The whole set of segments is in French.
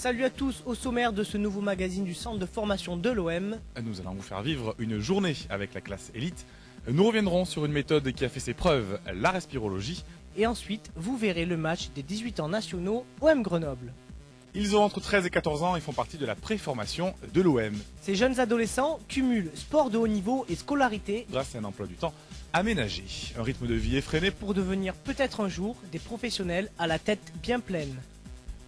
Salut à tous, au sommaire de ce nouveau magazine du centre de formation de l'OM. Nous allons vous faire vivre une journée avec la classe élite. Nous reviendrons sur une méthode qui a fait ses preuves, la respirologie. Et ensuite, vous verrez le match des 18 ans nationaux OM Grenoble. Ils ont entre 13 et 14 ans et font partie de la préformation de l'OM. Ces jeunes adolescents cumulent sport de haut niveau et scolarité grâce à un emploi du temps aménagé, un rythme de vie effréné pour devenir peut-être un jour des professionnels à la tête bien pleine.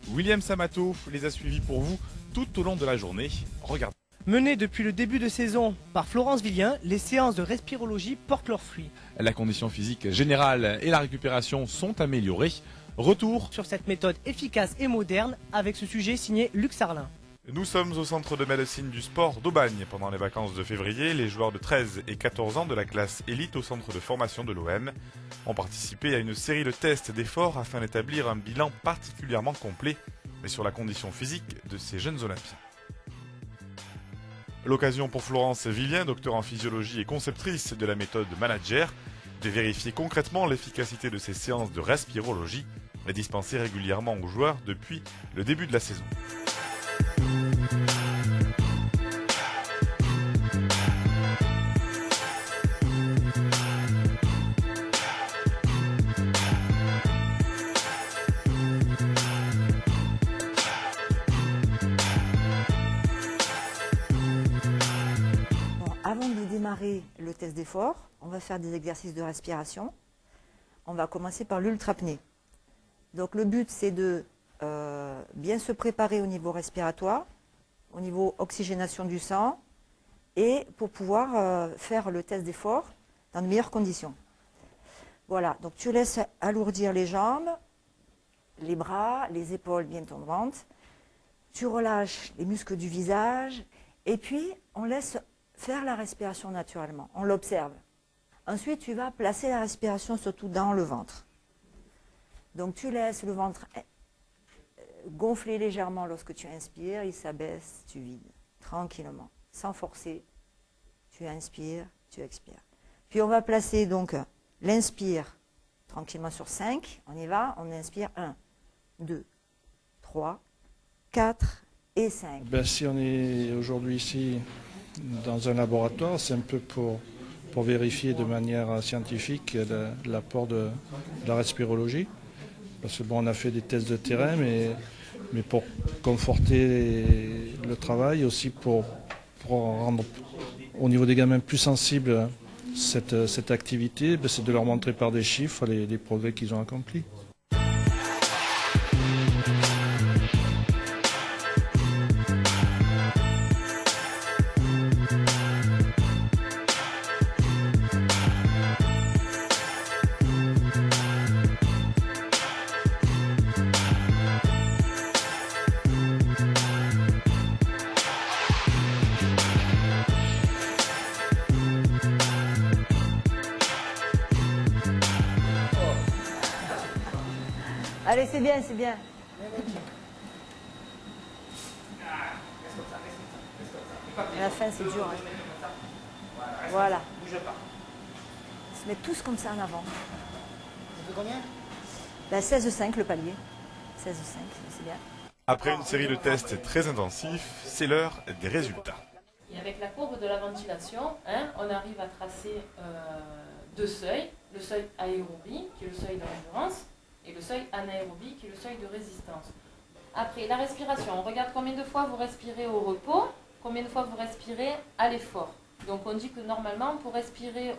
William Samato les a suivis pour vous tout au long de la journée. Regardez. Menées depuis le début de saison par Florence Villien, les séances de respirologie portent leurs fruits. La condition physique générale et la récupération sont améliorées. Retour sur cette méthode efficace et moderne avec ce sujet signé Luc Sarlin. Nous sommes au centre de médecine du sport d'Aubagne. Pendant les vacances de février, les joueurs de 13 et 14 ans de la classe élite au centre de formation de l'OM ont participé à une série de tests d'efforts afin d'établir un bilan particulièrement complet sur la condition physique de ces jeunes Olympiens. L'occasion pour Florence Villien, docteur en physiologie et conceptrice de la méthode Manager, de vérifier concrètement l'efficacité de ces séances de respirologie dispensées régulièrement aux joueurs depuis le début de la saison. Avant de démarrer le test d'effort, on va faire des exercices de respiration. On va commencer par l'ultrapnée. Donc le but, c'est de bien se préparer au niveau respiratoire, au niveau oxygénation du sang, et pour pouvoir faire le test d'effort dans de meilleures conditions. Voilà, donc tu laisses alourdir les jambes, les bras, les épaules bien tombantes. Tu relâches les muscles du visage, et puis on laisse faire la respiration naturellement, on l'observe. Ensuite, tu vas placer la respiration surtout dans le ventre. Donc tu laisses le ventre gonfler légèrement lorsque tu inspires, il s'abaisse, tu vides, tranquillement, sans forcer. Tu inspires, tu expires. Puis on va placer donc l'inspire tranquillement sur 5, on y va, on inspire 1, 2, 3, 4 et 5. Si on est aujourd'hui ici dans un laboratoire, c'est un peu pour vérifier de manière scientifique l'apport de la respirologie. Parce que bon, on a fait des tests de terrain, mais pour conforter le travail, aussi pour rendre au niveau des gamins plus sensibles cette activité, c'est de leur montrer par des chiffres les progrès qu'ils ont accomplis. Allez, c'est bien, c'est bien. À la fin, c'est dur. Hein. Voilà. Ils se mettent tous comme ça en avant. Ça fait combien 16,5 le palier. 16,5, c'est bien. Après une série de tests très intensifs, c'est l'heure des résultats. Et avec la courbe de la ventilation, on arrive à tracer deux seuils. Le seuil aérobie, qui est le seuil d'endurance, et le seuil anaérobie, qui est le seuil de résistance. Après, la respiration, on regarde combien de fois vous respirez au repos, combien de fois vous respirez à l'effort. Donc on dit que normalement, pour respirer,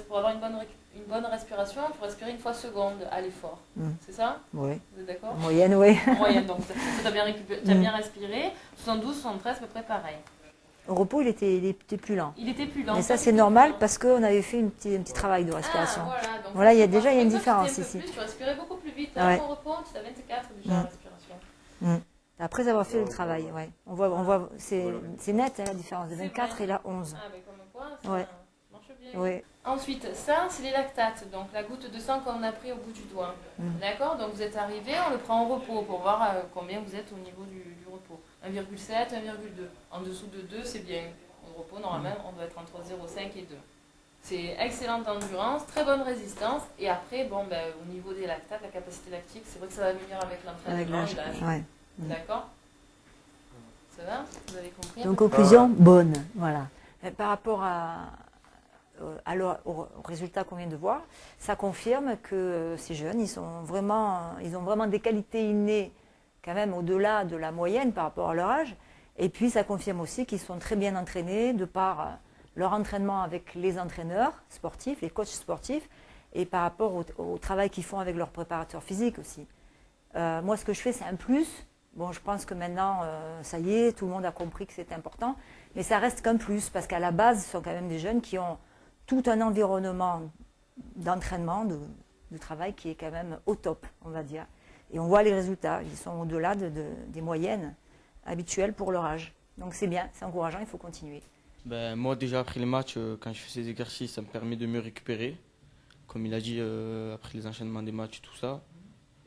pour avoir une bonne respiration, il faut respirer une fois seconde à l'effort. C'est ça? Oui. Vous êtes d'accord? En moyenne, oui. En moyenne, donc tu as bien respiré. 72, 73, à peu près pareil. Au repos, il était plus lent. Il était plus lent. Mais ça, c'est normal parce qu'on avait fait un petit travail de respiration. Ah, voilà, il y a une différence ici. Tu respirais beaucoup plus vite. Ouais. Au repos, tu as 24 déjà en respiration. Après avoir fait le travail, ouais. On voit c'est net la différence de 24 et là 11. Ah, mais comme quoi, ça marche bien. Ouais. Ensuite, ça, c'est les lactates, donc la goutte de sang qu'on a pris au bout du doigt. D'accord? Donc vous êtes arrivé, on le prend au repos pour voir combien vous êtes au niveau du repos. 1,7, 1,2. En dessous de 2, c'est bien. Au repos, normalement, on doit être entre 0,5 et 2. C'est excellente endurance, très bonne résistance. Et après, bon, au niveau des lactates, la capacité lactique, c'est vrai que ça va venir avec l'entraînement et l'âge. Ouais. D'accord? Ça va? Vous avez compris? Donc conclusion, bonne. Voilà. Par rapport au résultat qu'on vient de voir, ça confirme que ces jeunes, ils ont vraiment des qualités innées quand même au-delà de la moyenne par rapport à leur âge. Et puis ça confirme aussi qu'ils sont très bien entraînés de par leur entraînement avec les entraîneurs sportifs, les coachs sportifs, et par rapport au travail qu'ils font avec leurs préparateurs physiques aussi. Moi, ce que je fais, c'est un plus. Bon, je pense que maintenant, ça y est, tout le monde a compris que c'est important, mais ça reste qu'un plus, parce qu'à la base, ce sont quand même des jeunes qui ont tout un environnement d'entraînement, de travail qui est quand même au top, on va dire. Et on voit les résultats, ils sont au-delà des moyennes habituelles pour leur âge. Donc c'est bien, c'est encourageant, il faut continuer. Ben, moi déjà après les matchs, quand je fais ces exercices, ça me permet de mieux récupérer. Comme il a dit, après les enchaînements des matchs, tout ça.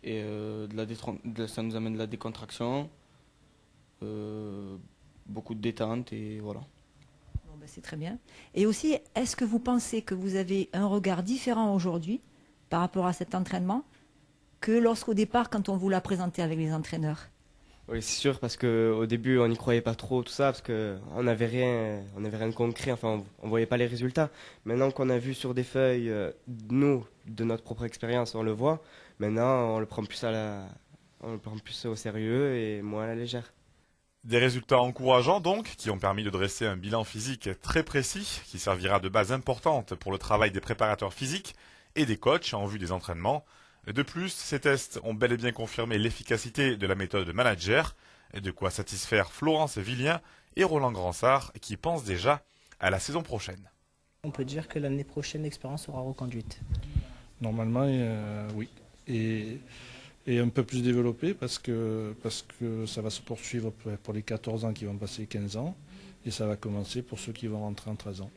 Et ça nous amène de la décontraction, beaucoup de détente et voilà. Bon, ben, c'est très bien. Et aussi, est-ce que vous pensez que vous avez un regard différent aujourd'hui par rapport à cet entraînement que lorsqu'au départ, quand on vous l'a présenté avec les entraîneurs? Oui, c'est sûr, parce qu'au début, on n'y croyait pas trop, tout ça, parce qu'on n'avait rien de concret, enfin, on voyait pas les résultats. Maintenant qu'on a vu sur des feuilles, nous, de notre propre expérience, on le voit. Maintenant, on le prend plus au sérieux et moins à la légère. Des résultats encourageants donc, qui ont permis de dresser un bilan physique très précis, qui servira de base importante pour le travail des préparateurs physiques et des coachs en vue des entraînements. De plus, ces tests ont bel et bien confirmé l'efficacité de la méthode manager, de quoi satisfaire Florence Villien et Roland Gransart, qui pensent déjà à la saison prochaine. On peut dire que l'année prochaine, l'expérience sera reconduite. Normalement, oui. Et un peu plus développé parce que ça va se poursuivre pour les 14 ans qui vont passer 15 ans et ça va commencer pour ceux qui vont rentrer en 13 ans.